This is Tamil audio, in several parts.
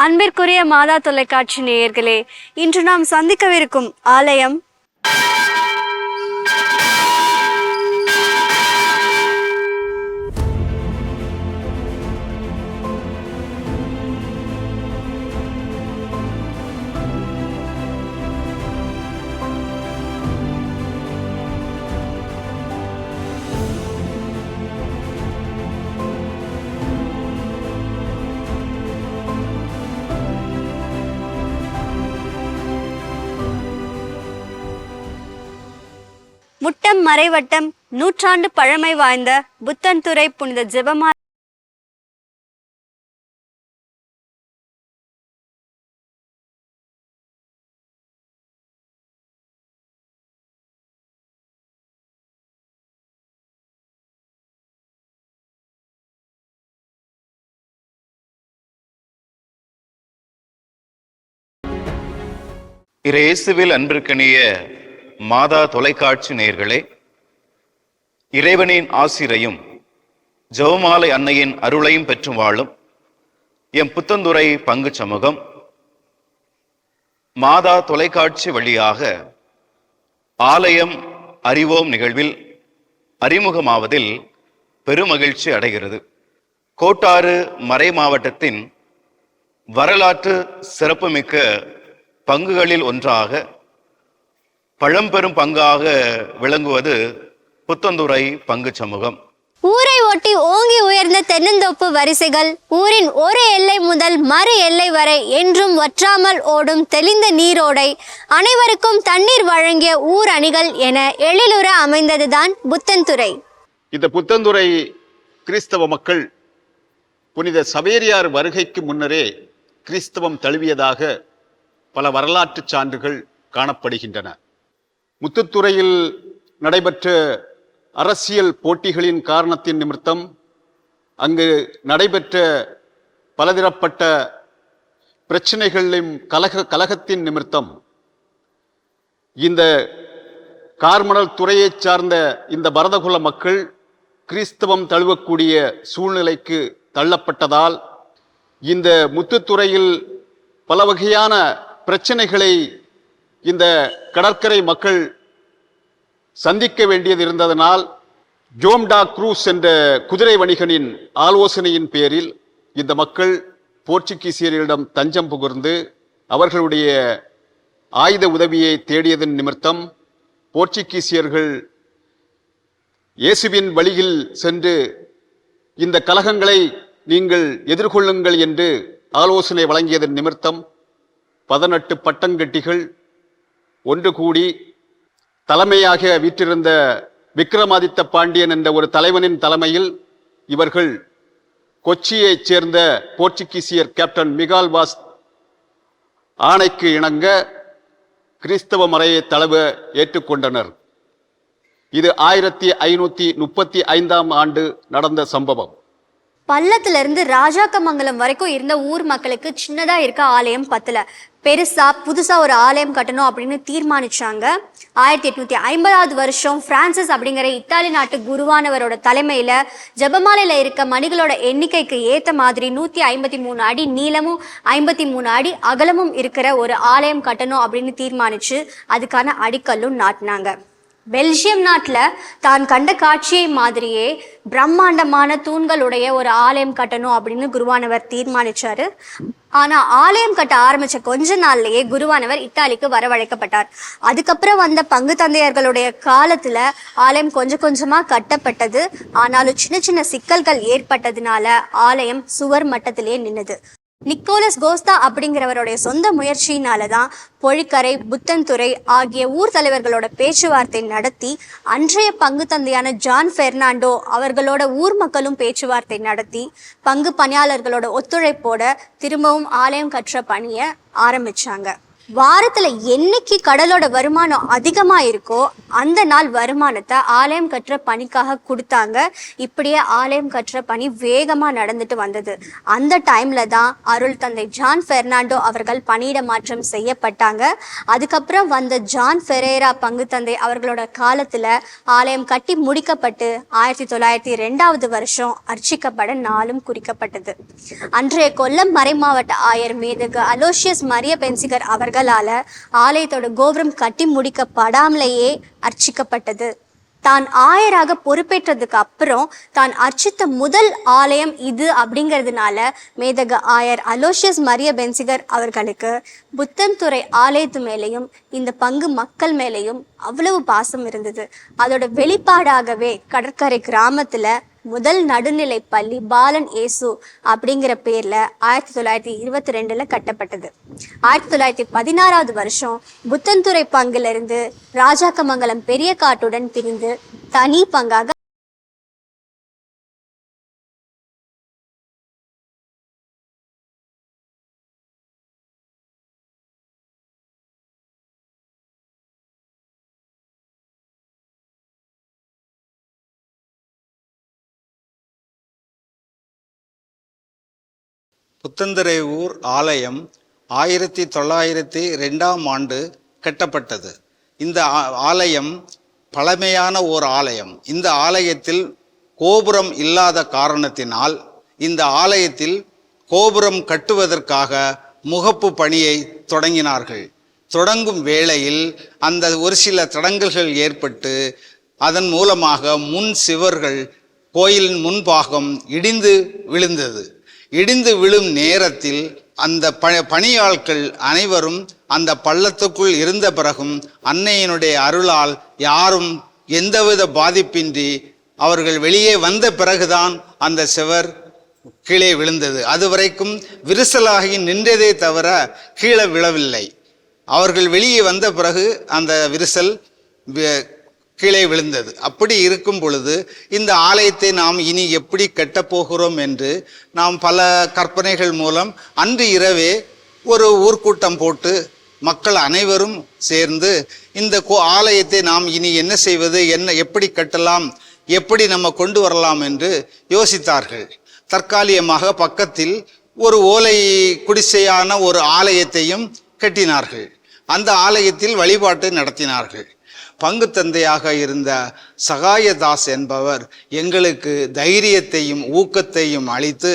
அன்பிற்குரிய மாதா தொலைக்காட்சி நேயர்களே, இன்று நாம் சந்திக்கவிருக்கும் ஆலயம் முட்டம் மறைவட்டம் நூற்றாண்டு பழமை வாய்ந்த புத்தன்துறை புனித ஜெபமாலை இயேசுவில் அன்பிற்கனிய மாதா தொலைக்காட்சி நேயர்களே, இறைவனின் ஆசிரையும் ஜெபமாலை அன்னையின் அருளையும் பெற்று வாழும் எம் புத்தந்துறை பங்கு சமூகம் மாதா தொலைக்காட்சி வழியாக ஆலயம் அறிவோம் நிகழ்வில் அறிமுகமாவதில் பெருமகிழ்ச்சி அடைகிறது. கோட்டாறு மறை மாவட்டத்தின் வரலாற்று சிறப்புமிக்க பங்குகளில் ஒன்றாக பழம்பெரும் பங்காக விளங்குவது புத்தந்துறை பங்கு சமூகம். ஊரை ஒட்டி ஓங்கி உயர்ந்த தென்னந்தோப்பு வரிசைகள், ஊரின் ஒரு எல்லை முதல் மறு எல்லை வரை என்றும் வற்றாமல் ஓடும் தெளிந்த நீரோடை, அனைவருக்கும் தண்ணீர் வழங்கிய ஊர் அணிகள் என எழிலுற அமைந்ததுதான் புத்தன்துறை. இந்த புத்தந்துறை கிறிஸ்தவ மக்கள் புனித சவேரியார் வருகைக்கு முன்னரே கிறிஸ்தவம் தழுவியதாக பல வரலாற்று சான்றுகள் காணப்படுகின்றன. முத்துத்துறையில் நடைபெற்ற அரசியல் போட்டிகளின் காரணத்தின் நிமித்தம் அங்கு நடைபெற்ற பலதரப்பட்ட பிரச்சனைகளின் கலகத்தின் நிமித்தம் இந்த கார்மணல் துறையைச் சார்ந்த இந்த பரதகுல மக்கள் கிறிஸ்தவம் தழுவக்கூடிய சூழ்நிலைக்கு தள்ளப்பட்டதால் இந்த முத்துத்துறையில் பல வகையான பிரச்சனைகளை இந்த கடற்கரை மக்கள் சந்திக்க வேண்டியது இருந்ததனால் ஜோம்டா குரூஸ் என்ற குதிரை வணிகனின் ஆலோசனையின் பேரில் இந்த மக்கள் போர்ச்சுகீசியர்களிடம் தஞ்சம் புகுந்து அவர்களுடைய ஆயுத உதவியை தேடியதன் நிமித்தம் போர்ச்சுகீசியர்கள் இயேசுவின் வழியில் சென்று இந்த கலகங்களை நீங்கள் எதிர்கொள்ளுங்கள் என்று ஆலோசனை வழங்கியதன் நிமித்தம் 18 பட்டங்கட்டிகள் ஒன்று கூடி தலைமையாக வீற்றிருந்த விக்ரமாதித்த பாண்டியன் என்ற ஒரு தலைவனின் தலைமையில் இவர்கள் கொச்சியைச் சேர்ந்த போர்ச்சுகீசியர் கேப்டன் மிகால் வாஸ் ஆணைக்கு இணங்க கிறிஸ்தவ மறையை தழுவ ஏற்றுக்கொண்டனர். இது 1535 ஆண்டு நடந்த சம்பவம். பள்ளத்துல இருந்து ராஜாக்கமங்கலம் வரைக்கும் இருந்த ஊர் மக்களுக்கு சின்னதா இருக்க ஆலயம் பத்தல, பெருசா புதுசா ஒரு ஆலயம் கட்டணும் அப்படின்னு தீர்மானிச்சாங்க. 1850 வருஷம் பிரான்சிஸ் அப்படிங்கிற இத்தாலி நாட்டு குருவானவரோட தலைமையில ஜெபமாலையில இருக்க மணிகளோட எண்ணிக்கைக்கு ஏத்த மாதிரி 153 அடி நீளமும் 53 அடி அகலமும் இருக்கிற ஒரு ஆலயம் கட்டணும் அப்படின்னு தீர்மானிச்சு அதுக்கான அடிக்கல்லும் நாட்டினாங்க. பெல்ஜியம் நாட்டில் தான் கண்ட காட்சியை மாதிரியே பிரம்மாண்டமான தூண்களுடைய ஒரு ஆலயம் கட்டணும் அப்படின்னு குருவானவர் தீர்மானிச்சாரு. ஆனா ஆலயம் கட்ட ஆரம்பிச்ச கொஞ்ச நாள்லயே குருவானவர் இத்தாலிக்கு வரவழைக்கப்பட்டார். அதுக்கப்புறம் வந்த பங்கு தந்தையர்களுடைய காலத்துல ஆலயம் கொஞ்சம் கொஞ்சமா கட்டப்பட்டது. ஆனாலும் சின்ன சின்ன சிக்கல்கள் ஏற்பட்டதுனால ஆலயம் சுவர் மட்டத்திலேயே நின்னுது. நிக்கோலஸ் கோஸ்தா அப்படிங்கிறவருடைய சொந்த முயற்சியினாலதான் பொழிக்கரை, புத்தன்துறை ஆகிய ஊர் தலைவர்களோட பேச்சுவார்த்தை நடத்தி அன்றைய பங்கு தந்தையான ஜான் பெர்னாண்டோ அவர்களோட ஊர் மக்களும் பேச்சுவார்த்தை நடத்தி பங்கு பணியாளர்களோட ஒத்துழைப்போட திரும்பவும் ஆலயம் கற்ற பணியை ஆரம்பிச்சாங்க. வாரத்துல என்னைக்கு கடலோட வருமானம் அதிகமா இருக்கோ அந்த நாள் வருமானத்தை ஆலயம் கட்டுற பணிக்காக கொடுத்தாங்க. இப்படியே ஆலயம் கட்டுற பணி வேகமா நடந்துட்டு வந்தது. அந்த டைம்ல தான் அருள் தந்தை ஜான் பெர்னாண்டோ அவர்கள் பணியிட மாற்றம் செய்யப்பட்டாங்க. அதுக்கப்புறம் வந்த ஜான் ஃபெரேரா பங்கு தந்தை அவர்களோட காலத்துல ஆலயம் கட்டி முடிக்கப்பட்டு 1902 வருஷம் அர்ச்சிக்கப்பட நாளும் குறிக்கப்பட்டது. அன்றைய கொல்லம் மறைமாவட்ட ஆயர் மேதகு அலோசியஸ் மரிய பென்சிகர் அவர்களால ஆலயத்தோட கோபுரம் கட்டி முடிக்கப்படாமலேயே அர்ச்சிக்கப்பட்டது. தான் ஆயராக பொறுப்பேற்றதுக்கு அப்புறம் தான் அர்ச்சித்த முதல் ஆலயம் இது அப்படிங்கிறதுனால மேதக ஆயர் அலோசியஸ் மரிய பென்சிகர் அவர்களுக்கு புத்தன்துறை ஆலயத்து மேலேயும் இந்த பங்கு மக்கள் மேலேயும் அவ்வளவு பாசம் இருந்தது. அதோட வெளிப்பாடாகவே கடற்கரை கிராமத்துல முதல் நடுநிலை பள்ளி பாலன் ஏசு அப்படிங்கிற பேர்ல 1922 கட்டப்பட்டது. 1916 வருஷம் புத்தன்துறை பங்குல ராஜாக்கமங்கலம் பெரிய காட்டுடன் பிரிந்து தனி பங்காக புத்தந்துறை ஊர் ஆலயம் 1902 ஆண்டு கட்டப்பட்டது. இந்த ஆலயம் பழமையான ஓர் ஆலயம். இந்த ஆலயத்தில் கோபுரம் இல்லாத காரணத்தினால் இந்த ஆலயத்தில் கோபுரம் கட்டுவதற்காக முகப்பு பணியை தொடங்கினார்கள். தொடங்கும் வேளையில் அந்த ஒரு சில தடங்கல்கள் ஏற்பட்டு அதன் மூலமாக முன் சிவர்கள் கோயிலின் முன்பாகம் இடிந்து விழுந்தது. இடிந்து விழும் நேரத்தில் அந்த பணியாட்கள் அனைவரும் அந்த பள்ளத்துக்குள் இருந்த பிறகும் அன்னையினுடைய அருளால் யாரும் எந்தவித பாதிப்பின்றி அவர்கள் வெளியே வந்த பிறகுதான் அந்த சுவர் கீழே விழுந்தது. அதுவரைக்கும் விரிசலாகி நின்றதே தவிர கீழே விழவில்லை. அவர்கள் வெளியே வந்த பிறகு அந்த விரிசல் கீழே விழுந்தது. அப்படி இருக்கும் பொழுது இந்த ஆலயத்தை நாம் இனி எப்படி கட்டப்போகிறோம் என்று நாம் பல கற்பனைகள் மூலம் அன்று இரவே ஒரு ஊர்க்கூட்டம் போட்டு மக்கள் அனைவரும் சேர்ந்து இந்த ஆலயத்தை நாம் இனி என்ன செய்வது, எப்படி கட்டலாம், எப்படி நம்ம கொண்டு வரலாம் என்று யோசித்தார்கள். தற்காலிகமாக பக்கத்தில் ஒரு ஓலை குடிசையான ஒரு ஆலயத்தையும் கட்டினார்கள். அந்த ஆலயத்தில் வழிபாட்டை நடத்தினார்கள். பங்கு தந்தையாக இருந்த சகாயதாஸ் என்பவர் எங்களுக்கு தைரியத்தையும் ஊக்கத்தையும் அளித்து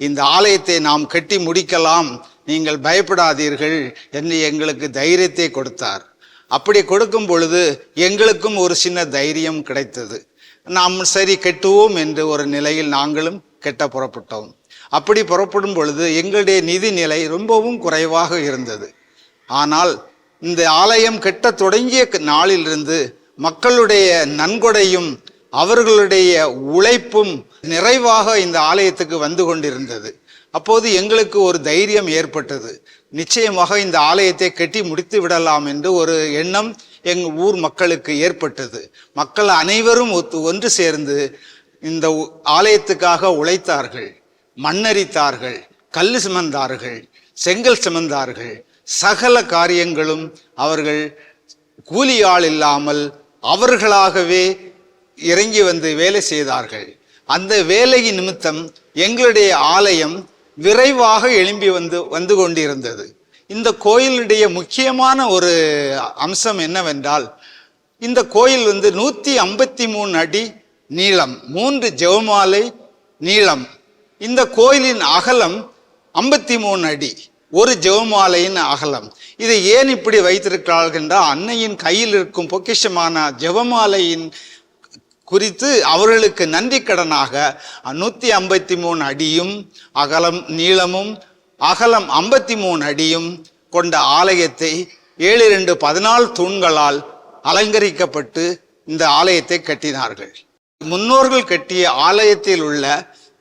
இந்த ஆலயத்தை நாம் கட்டி முடிக்கலாம், நீங்கள் பயப்படாதீர்கள் என்று எங்களுக்கு தைரியத்தை கொடுத்தார். அப்படி கொடுக்கும் பொழுது எங்களுக்கும் ஒரு சின்ன தைரியம் கிடைத்தது. நாம் சரி கட்டுவோம் என்று ஒரு நிலையில் நாங்களும் கட்ட புறப்பட்டோம். அப்படி புறப்படும் பொழுது எங்களுடைய நிதி நிலை ரொம்பவும் குறைவாக இருந்தது. ஆனால் இந்த ஆலயம் கட்ட தொடங்கிய நாளிலிருந்து மக்களுடைய நன்கொடையும் அவர்களுடைய உழைப்பும் நிறைவாக இந்த ஆலயத்துக்கு வந்து கொண்டிருந்தது. அப்போது எங்களுக்கு ஒரு தைரியம் ஏற்பட்டது. நிச்சயமாக இந்த ஆலயத்தை கட்டி முடித்து விடலாம் என்று ஒரு எண்ணம் எங்கள் ஊர் மக்களுக்கு ஏற்பட்டது. மக்கள் அனைவரும் ஒன்று சேர்ந்து இந்த ஆலயத்துக்காக உழைத்தார்கள், மண்ணரித்தார்கள், கல் சுமந்தார்கள், செங்கல் சுமந்தார்கள். சகல காரியங்களும் அவர்கள் கூலி ஆள் இல்லாமல் அவர்களாகவே இறங்கி வந்து வேலை செய்தார்கள். அந்த வேலையின் நிமித்தம் எங்களுடைய ஆலயம் விரைவாக எழும்பி வந்து கொண்டிருந்தது. இந்த கோயிலுடைய முக்கியமான ஒரு அம்சம் என்னவென்றால், இந்த கோயில் 153 அடி நீளம், 3 ஜெபமாலை நீளம். இந்த கோயிலின் அகலம் 53 அடி, ஒரு ஜெபமாலையின் அகலம். இதை ஏன் இப்படி வைத்திருக்கிறார்கள் என்றால், அன்னையின் கையில் இருக்கும் பொக்கிஷமான ஜெபமாலையின் குறித்து அவர்களுக்கு நன்றி கடனாக 153 அடியும் அகலம் நீளமும் அகலம் 53 அடியும் கொண்ட ஆலயத்தை 7-14 தூண்களால் அலங்கரிக்கப்பட்டு இந்த ஆலயத்தை கட்டினார்கள். முன்னோர்கள் கட்டிய ஆலயத்தில் உள்ள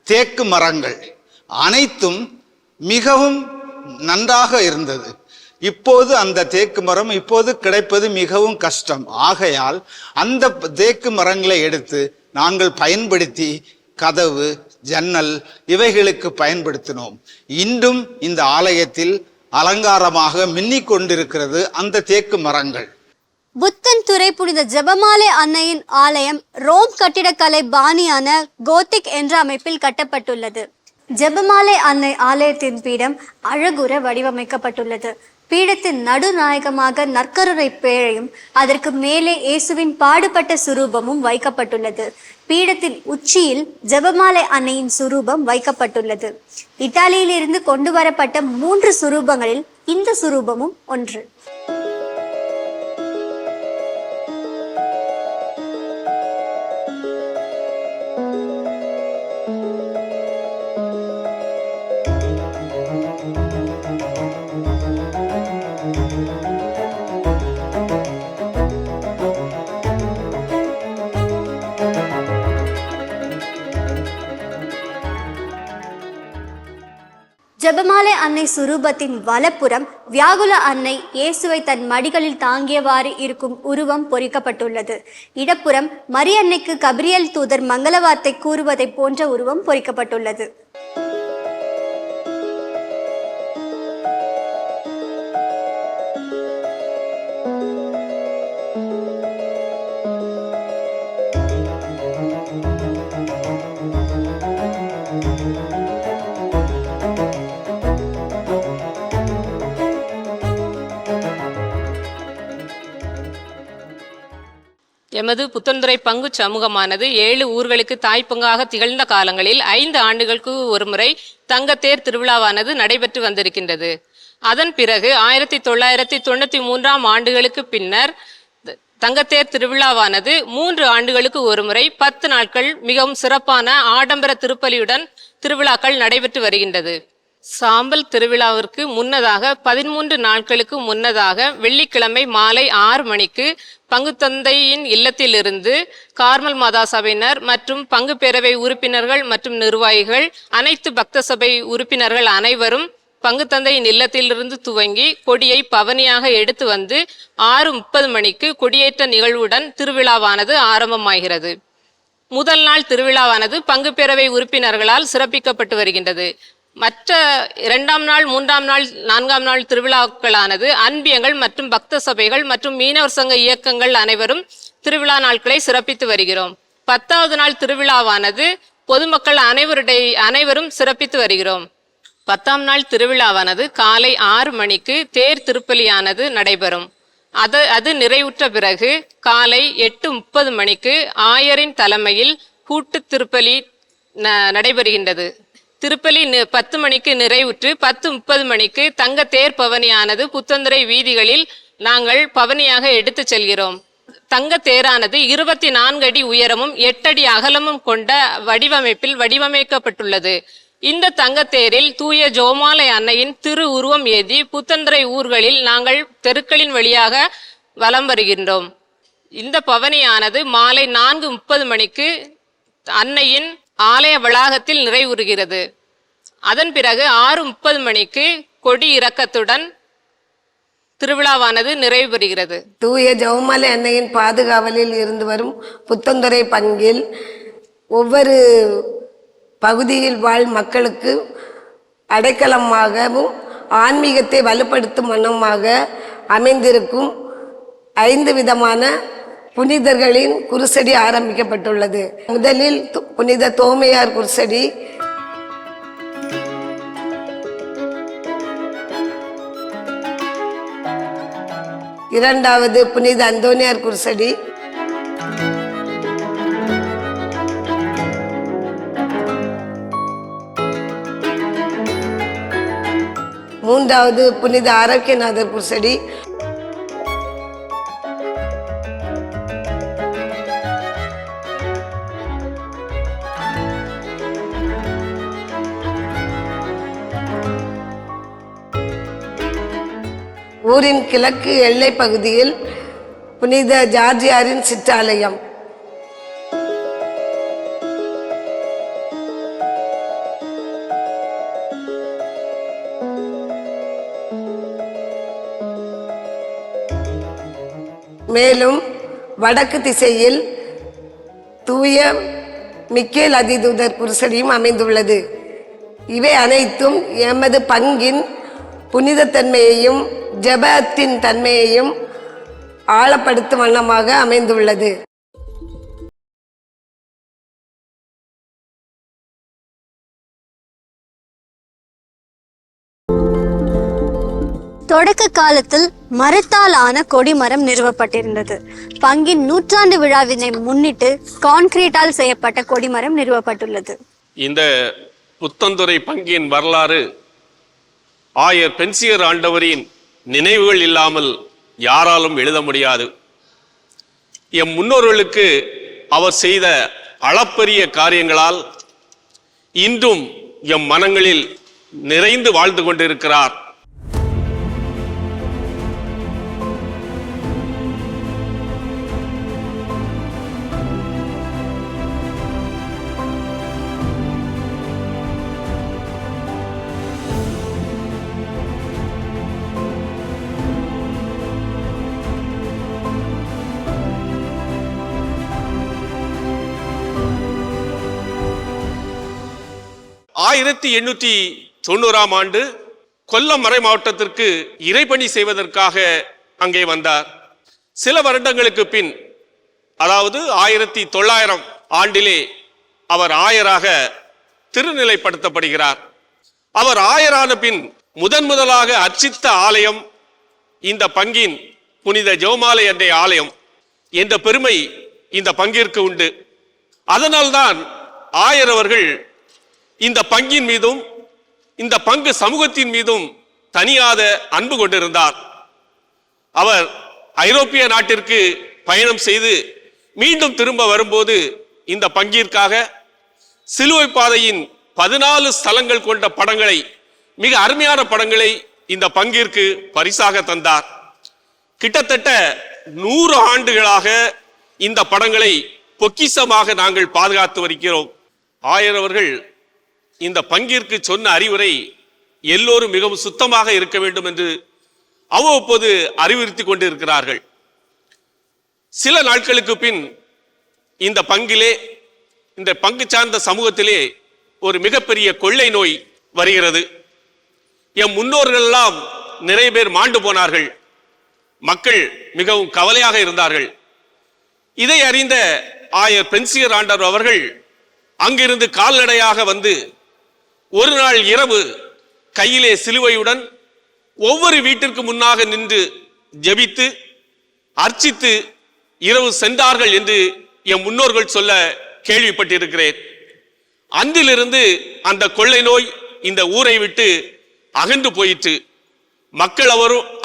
தேக்கு மரங்கள் அனைத்தும் மிகவும் நன்றாக இருந்தது. இப்போது அந்த தேக்கு மரம் இப்போது கிடைப்பது மிகவும் கஷ்டம். ஆகையால் அந்த தேக்கு மரங்களை எடுத்து நாங்கள் பயன்படுத்தி கதவு, ஜன்னல் இவைகளுக்கு பயன்படுத்தினோம். இன்றும் இந்த ஆலயத்தில் அலங்காரமாக மின்னிக் கொண்டிருக்கிறது அந்த தேக்கு மரங்கள். புத்தன்துறை புனித ஜெபமாலை அன்னையின் ஆலயம் ரோம் கட்டிடக்கலை பாணியான கோத்திக் என்ற அமைப்பில் கட்டப்பட்டுள்ளது. ஜெபமாலை அன்னை ஆலயத்தின் பீடம் அழகுற வடிவமைக்கப்பட்டுள்ளது. பீடத்தின் நடுநாயகமாக நற்கருணை பேழையும் அதற்கு மேலே இயேசுவின் பாடுபட்ட சுரூபமும் வைக்கப்பட்டுள்ளது. பீடத்தின் உச்சியில் ஜெபமாலை அன்னையின் சுரூபம் வைக்கப்பட்டுள்ளது. இத்தாலியிலிருந்து கொண்டு வரப்பட்ட 3 சுரூபங்களில் இந்த சுரூபமும் ஒன்று. ஜெபமாலை அன்னை சுரூபத்தின் வலப்புறம் வியாகுல அன்னை இயேசுவை தன் மடிகளில் தாங்கியவாறு இருக்கும் உருவம் பொறிக்கப்பட்டுள்ளது. இடப்புறம் மரியன்னைக்கு கபிரியல் தூதர் மங்கள வார்த்தை கூறுவதை போன்ற உருவம் பொறிக்கப்பட்டுள்ளது. எமது புத்தன்துறை பங்கு சமூகமானது 7 ஊர்களுக்கு தாய்ப்பங்காக திகழ்ந்த காலங்களில் 5 ஆண்டுகளுக்கு ஒருமுறை தங்கத்தேர் திருவிழாவானது நடைபெற்று வந்திருக்கின்றது. அதன் பிறகு 1993ஆம் ஆண்டுகளுக்கு பின்னர் தங்கத்தேர் திருவிழாவானது 3 ஆண்டுகளுக்கு ஒருமுறை 10 நாட்கள் மிகவும் சிறப்பான ஆடம்பர திருப்பலியுடன் திருவிழாக்கள் நடைபெற்று வருகின்றது. சாம்பல் திருவிழாவிற்கு முன்னதாக 13 நாட்களுக்கு முன்னதாக வெள்ளிக்கிழமை மாலை 6 மணிக்கு பங்குத்தந்தையின் இல்லத்திலிருந்து கார்மல் மாதா சபையினர் மற்றும் பங்கு பேரவை உறுப்பினர்கள் மற்றும் நிர்வாகிகள், அனைத்து பக்த சபை உறுப்பினர்கள் அனைவரும் பங்குத்தந்தையின் இல்லத்திலிருந்து துவங்கி கொடியை பவனியாக எடுத்து வந்து 6:30 மணிக்கு கொடியேற்ற நிகழ்வுடன் திருவிழாவானது ஆரம்பமாகிறது. முதல் நாள் திருவிழாவானது பங்கு பேரவை உறுப்பினர்களால் சிறப்பிக்கப்பட்டு வருகின்றது. மற்ற 2ஆம் நாள், 3ஆம் நாள், 4ஆம் நாள் திருவிழாக்களானது அன்பியங்கள் மற்றும் பக்த சபைகள் மற்றும் மீனவர் சங்க இயக்கங்கள் அனைவரும் திருவிழா நாட்களை சிறப்பித்து வருகிறோம். 10வது நாள் திருவிழாவானது பொதுமக்கள் அனைவரும் சிறப்பித்து வருகிறோம். 10ஆம் நாள் திருவிழாவானது காலை 6 மணிக்கு தேர் திருப்பலியானது நடைபெறும். அது நிறைவுற்ற பிறகு காலை 8:30 மணிக்கு ஆயரின் தலைமையில் கூட்டு திருப்பலி நடைபெறுகின்றது. திருப்பலி 10 மணிக்கு நிறைவுற்று 10:30 மணிக்கு தங்க தேர் பவனியானது புத்தந்துறை வீதிகளில் நாங்கள் பவனியாக எடுத்து செல்கிறோம். தங்க தேரானது 24 அடி உயரமும் 8 அடி அகலமும் கொண்ட வடிவமைப்பில் வடிவமைக்கப்பட்டுள்ளது. இந்த தங்கத்தேரில் தூய ஜெபமாலை அன்னையின் திரு உருவம் ஏந்தி புத்தந்துறை ஊர்களில் நாங்கள் தெருக்களின் வழியாக வலம் வருகின்றோம். இந்த பவனியானது மாலை 4:30 மணிக்கு அன்னையின் ஆலய வளாகத்தில் நிறைவுறுகிறது. அதன் பிறகு 6:30 மணிக்கு கொடி இறக்கத்துடன் திருவிழாவானது நிறைவு பெறுகிறது. தூய ஜெபமாலை அன்னையின் பாதுகாவலில் இருந்து வரும் புத்தந்துறை பங்கில் ஒவ்வொரு பகுதியில் வாழ் மக்களுக்கு அடைக்கலமாகவும் ஆன்மீகத்தை வலுப்படுத்தும் வண்ணமாக அமைந்திருக்கும் 5 விதமான புனிதர்களின் குருசடி ஆரம்பிக்கப்பட்டுள்ளது. முதலில் புனித தோமையார் குருசடி, இரண்டாவது புனித அந்தோனியார் குருசடி, மூன்றாவது புனித ஆரோக்கியநாதர் குருசடி, ஊரின் கிழக்கு எல்லை பகுதியில் புனித ஜார்ஜியாரின் சிற்றாலயம், மேலும் வடக்கு திசையில் தூய மிக்கேல் அதிதூதர் குருசடியும் அமைந்துள்ளது. இவை அனைத்தும் எமது பங்கின் புனிதத்தன்மையையும் ஜெபத்தின் தன்மையையும் ஆழப்படுத்தும் வண்ணமாக அமைந்துள்ளது. தொடக்க காலத்தில் மரத்தால் ஆன கொடிமரம் நிறுவப்பட்டிருந்தது. பங்கின் 100ஆண்டு விழாவினை முன்னிட்டு கான்கிரீட்டால் செய்யப்பட்ட கொடிமரம் நிறுவப்பட்டுள்ளது. இந்த புத்தந்துறை பங்கின் வரலாறு ஆயர் பென்சியர் ஆண்டவரின் நினைவுகள் இல்லாமல் யாராலும் எழுத முடியாது. எம் முன்னோர்களுக்கு அவர் செய்த அளப்பரிய காரியங்களால் இன்றும் எம் மனங்களில் நிறைந்து வாழ்ந்து கொண்டிருக்கிறார். ஆயிரத்தி 890 ஆண்டு கொல்லம் மறை மாவட்டத்திற்கு இறைபணி செய்வதற்காக அங்கே வந்தார். சில வருடங்களுக்கு பின், அதாவது 1900 ஆண்டிலே அவர் ஆயராக திருநிலைப்படுத்தப்படுகிறார். அவர் ஆயரான பின் முதலாக அர்ச்சித்த ஆலயம் இந்த பங்கின் புனித ஜெபமாலை அன்றைய ஆலயம் என்ற பெருமை இந்த பங்கிற்கு உண்டு. அதனால்தான் ஆயர் அவர்கள் இந்த பங்கின் மீதும் இந்த பங்கு சமூகத்தின் மீதும் தனியாத அன்பு கொண்டிருந்தார். அவர் ஐரோப்பிய நாட்டிற்கு பயணம் செய்து மீண்டும் திரும்ப வரும்போது இந்த பங்கிற்காக சிலுவை பாதையின் 14 ஸ்தலங்கள் கொண்ட படங்களை, மிக அருமையான படங்களை இந்த பங்கிற்கு பரிசாக தந்தார். கிட்டத்தட்ட 100 ஆண்டுகளாக இந்த படங்களை பொக்கிஷமாக நாங்கள் பாதுகாத்து வருகிறோம். ஆயர் அவர்கள் இந்த பங்கிற்கு சொன்ன அறிவுரை எல்லோரும் மிகவும் சுத்தமாக இருக்க வேண்டும் என்று அவ்வப்போது அறிவுறுத்தி கொண்டிருக்கிறார்கள். சில நாட்களுக்கு பின் இந்த பங்கிலே, இந்த பங்கு சார்ந்த சமூகத்திலே ஒரு மிகப்பெரிய கொள்ளை நோய் வருகிறது. எம் முன்னோர்கள் எல்லாம் நிறைய பேர் மாண்டு போனார்கள். மக்கள் மிகவும் கவலையாக இருந்தார்கள். இதை அறிந்த ஆயர் பென்சியர் ஆண்டவர் அவர்கள் அங்கிருந்து கால்நடையாக வந்து ஒரு நாள் இரவு கையிலே சிலுவையுடன் ஒவ்வொரு வீட்டிற்கு முன்னாக நின்று ஜெபித்து அர்ச்சித்து இரவு சென்றார்கள் என்று என் முன்னோர்கள் சொல்ல கேள்விப்பட்டிருக்கிறேன். அன்றிலிருந்து அந்த கொள்ளை நோய் இந்த ஊரை விட்டு அகன்று போயிற்று. மக்கள்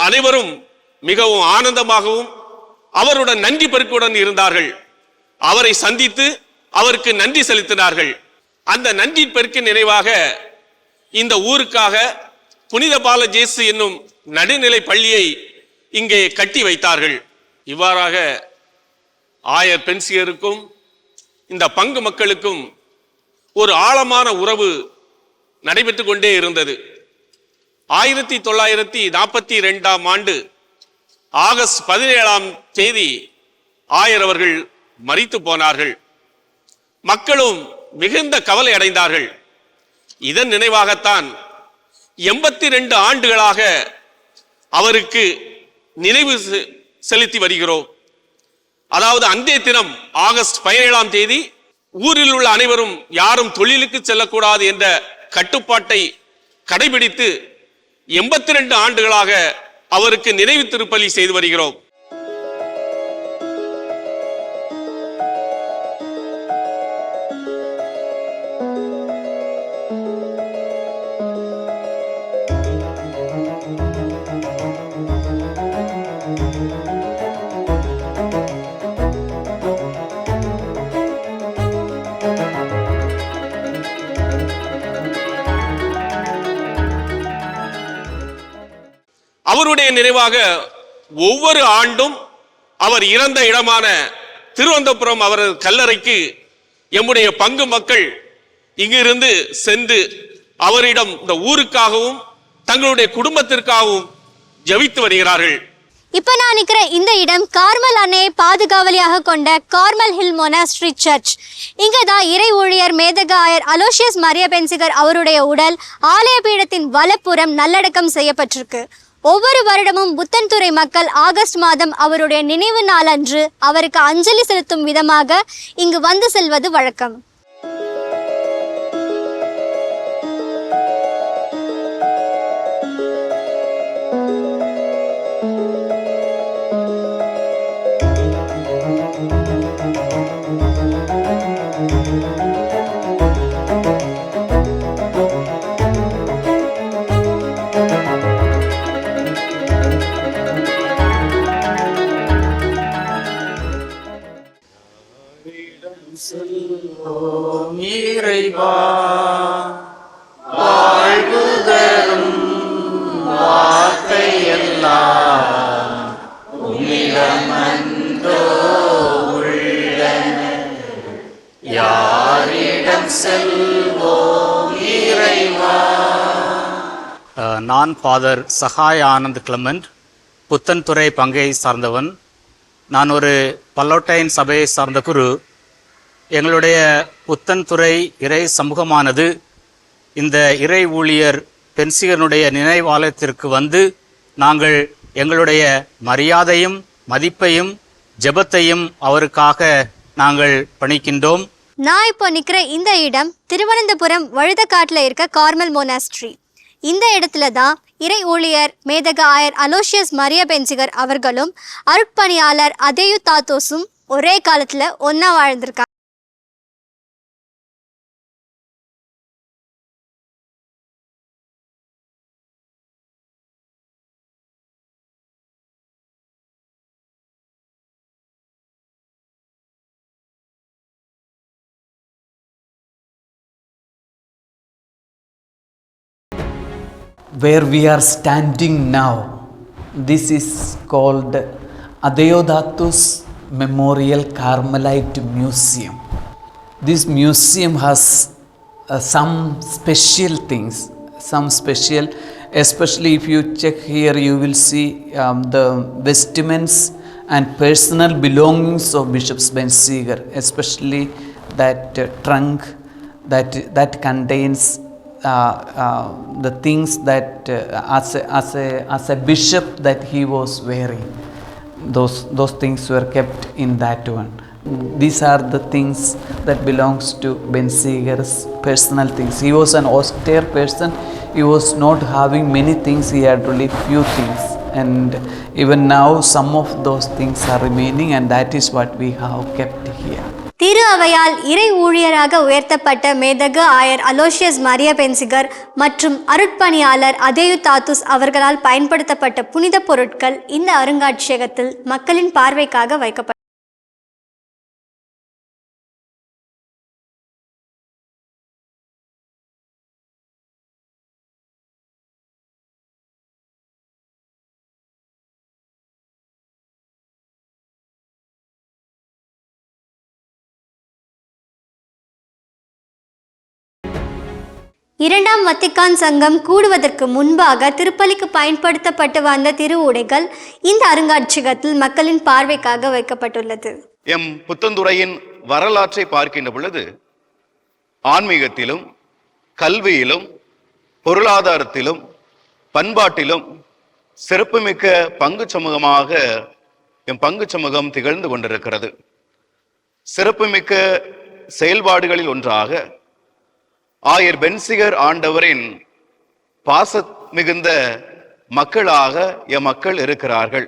அனைவரும் மிகவும் ஆனந்தமாகவும் அவருடன் நன்றி பெருக்குடன் இருந்தார்கள். அவரை சந்தித்து அவருக்கு நன்றி செலுத்தினார்கள். அந்த நன்றி பெருக்கு நினைவாக இந்த ஊருக்காக புனித பால ஜேசு என்னும் நடுநிலை பள்ளியை இங்கே கட்டி வைத்தார்கள். இவ்வாறாக ஆயர் பென்சியருக்கும் இந்த பங்கு மக்களுக்கும் ஒரு ஆழமான உறவு நடைபெற்று கொண்டே இருந்தது. 1942 ஆண்டு ஆகஸ்ட் 17 ஆயர் அவர்கள் மரித்து போனார்கள். மக்களும் மிகுந்த கவலை அடைந்தார்கள். இதன் நினைவாகத்தான் 82 ஆண்டுகளாக அவருக்கு நினைவு செலுத்தி வருகிறோம். அதாவது அன்றைய தினம் ஆகஸ்ட் 17 ஊரில் உள்ள அனைவரும் யாரும் தொழிலுக்கு செல்லக்கூடாது என்ற கட்டுப்பாட்டை கடைபிடித்து 82 ஆண்டுகளாக அவருக்கு நினைவு திருப்பலி செய்து வருகிறோம். அவருடைய நினைவாக ஒவ்வொரு ஆண்டும் அவர் இறந்த இடமான திருவனந்தபுரம் அவரது கல்லறைக்கு எம்முடைய பங்கு மக்கள் இங்கிருந்து சென்று அவரிடம் இந்த ஊருக்காகவும் தங்களுடைய குடும்பத்திற்காகவும் ஜெபித்து வருகிறார்கள். இப்போ நான் நிற்கிற இந்த இடம் கார்மல் அன்னையை பாதுகாவலியாக கொண்ட கார்மல் ஹில் மொனாஸ்ட்ரி சர்ச். இங்கே தான் இறை ஊழியர் மேதக ஆயர் அலோசியஸ் மரியா பென்சிகர் அவருடைய உடல் ஆலய பீடத்தின் வலப்புறம் நல்லடக்கம் செய்யப்பட்டிருக்கு. ஒவ்வொரு வருடமும் புத்தன்துறை மக்கள் ஆகஸ்ட் மாதம் அவருடைய நினைவு நாளன்று அவருக்கு அஞ்சலி செலுத்தும் விதமாக இங்கு வந்து செல்வது வழக்கம். நான் ஃபாதர் சகாய் ஆனந்த் கிளமெண்ட், புத்தன்துறை பங்கை சார்ந்தவன். நான் ஒரு பல்லோட்டைன் சபையை சார்ந்த குரு. எங்களுடைய புத்தன்துறை இறை சமூகமானது இந்த இறை ஊழியர் பென்சிகனுடைய நினைவாலயத்திற்கு வந்து நாங்கள் எங்களுடைய மரியாதையும் மதிப்பையும் ஜெபத்தையும் அவருக்காக நாங்கள் பணிக்கின்றோம். நான் இப்போ நிற்கிற இந்த இடம் திருவனந்தபுரம் வழுதக்காட்டில் இருக்க கார்மல் மொனாஸ்ட்ரி. இந்த இடத்துல தான் இறை ஊழியர் மேதக ஆயர் அலோசியஸ் மரியா பென்சிகர் அவர்களும் அருட்பணியாளர் அதேயு தாத்தோஸும் ஒரே காலத்தில் ஒன்றா வாழ்ந்திருக்காங்க. Where we are standing now, this is called Adeodatus Memorial Carmelite Museum. This museum has some special things, especially if you check here, you will see the vestments and personal belongings of Bishop Benziger, especially that trunk that contains the things that as a bishop that he was wearing, those things were kept in that one. These are the things that belongs to Benziger's personal things. He was an austere person. He was not having many things. He had only few things, and even now some of those things are remaining, and that is what we have kept here. திரு அவையால் இறை ஊழியராக உயர்த்தப்பட்ட மேதக ஆயர் அலோசியஸ் மரியா பென்சிகர் மற்றும் அருட்பணியாளர் அதேயு தாத்தூஸ் அவர்களால் பயன்படுத்தப்பட்ட புனித பொருட்கள் இந்த அருங்காட்சியகத்தில் மக்களின் பார்வைக்காக வைக்கப்பட்டது. இரண்டாம் வத்திக்கான் சங்கம் கூடுவதற்கு முன்பாக திருப்பலிக்கு பயன்படுத்தப்பட்டு வந்த திரு உடைகள் இந்த அருங்காட்சியகத்தில் மக்களின் பார்வைக்காக வைக்கப்பட்டுள்ளது. எம் புத்தந்துறையின் வரலாற்றை பார்க்கின்ற பொழுது ஆன்மீகத்திலும் கல்வியிலும் பொருளாதாரத்திலும் பண்பாட்டிலும் சிறப்புமிக்க பங்கு சமூகமாக எம் பங்கு சமூகம் திகழ்ந்து கொண்டிருக்கிறது. சிறப்புமிக்க செயல்பாடுகளில் ஒன்றாக ஆயர் பென்சிகர் ஆண்டவரின் பாச மிகுந்த மக்களாக எம் மக்கள் இருக்கிறார்கள்.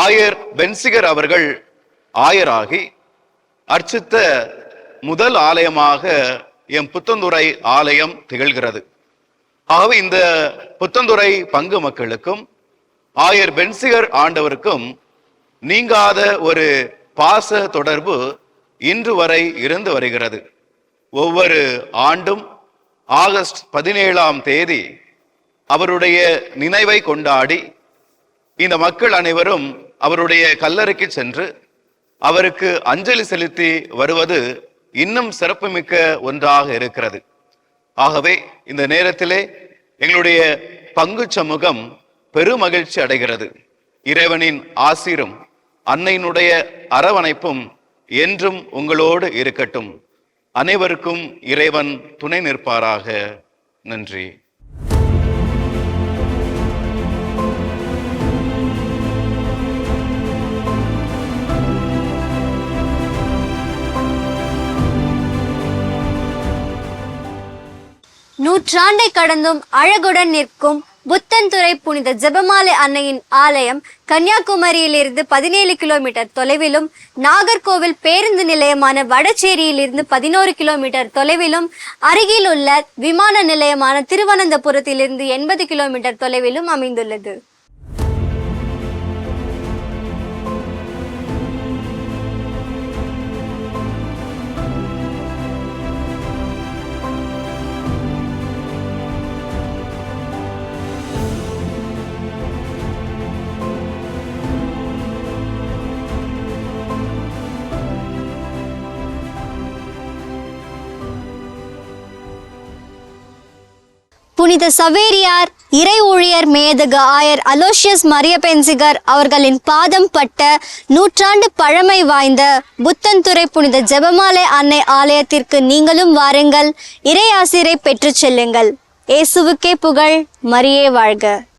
ஆயர் பென்சிகர் அவர்கள் ஆயராகி அர்ச்சித்த முதல் ஆலயமாக எம் புத்தந்துறை ஆலயம் திகழ்கிறது. ஆகவே இந்த புத்தந்துறை பங்கு மக்களுக்கும் ஆயர் பென்சிகர் ஆண்டவருக்கும் நீங்காத ஒரு பாச தொடர்பு இன்று வரை இருந்து வருகிறது. ஒவ்வொரு ஆண்டும் ஆகஸ்ட் 17ஆம் தேதி அவருடைய நினைவை கொண்டாடி இந்த மக்கள் அனைவரும் அவருடைய கல்லறைக்கு சென்று அவருக்கு அஞ்சலி செலுத்தி வருவது இன்னும் சிறப்புமிக்க ஒன்றாக இருக்கிறது. ஆகவே இந்த நேரத்திலே எங்களுடைய பங்கு சமூகம் பெருமகிழ்ச்சி அடைகிறது. இறைவனின் ஆசீரும் அன்னையினுடைய அரவணைப்பும் என்றும் உங்களோடு இருக்கட்டும். அனைவருக்கும் இறைவன் துணை நிற்பாராக. நன்றி. நூற்றாண்டை கடந்தும் அழகுடன் நிற்கும் புத்தன்துறை புனித ஜெபமாலை அன்னையின் ஆலயம் கன்னியாகுமரியிலிருந்து 17 கிலோமீட்டர் தொலைவிலும், நாகர்கோவில் பேருந்து நிலையமான வடச்சேரியிலிருந்து 11 கிலோமீட்டர் தொலைவிலும், அருகில் உள்ள விமான நிலையமான திருவனந்தபுரத்திலிருந்து 80 கிலோமீட்டர் தொலைவிலும் அமைந்துள்ளது. புனித சவேரியார் இறை ஊழியர் மேதகு ஆயர் அலோசியஸ் மரிய பென்சிகர் அவர்களின் பாதம் பட்ட நூற்றாண்டு பழமை வாய்ந்த புத்தன்துறை புனித ஜெபமாலை அன்னை ஆலயத்திற்கு நீங்களும் வாருங்கள். இறை ஆசிரை பெற்று செல்லுங்கள். இயேசுவுக்கே புகழ். மரியே வாழ்க.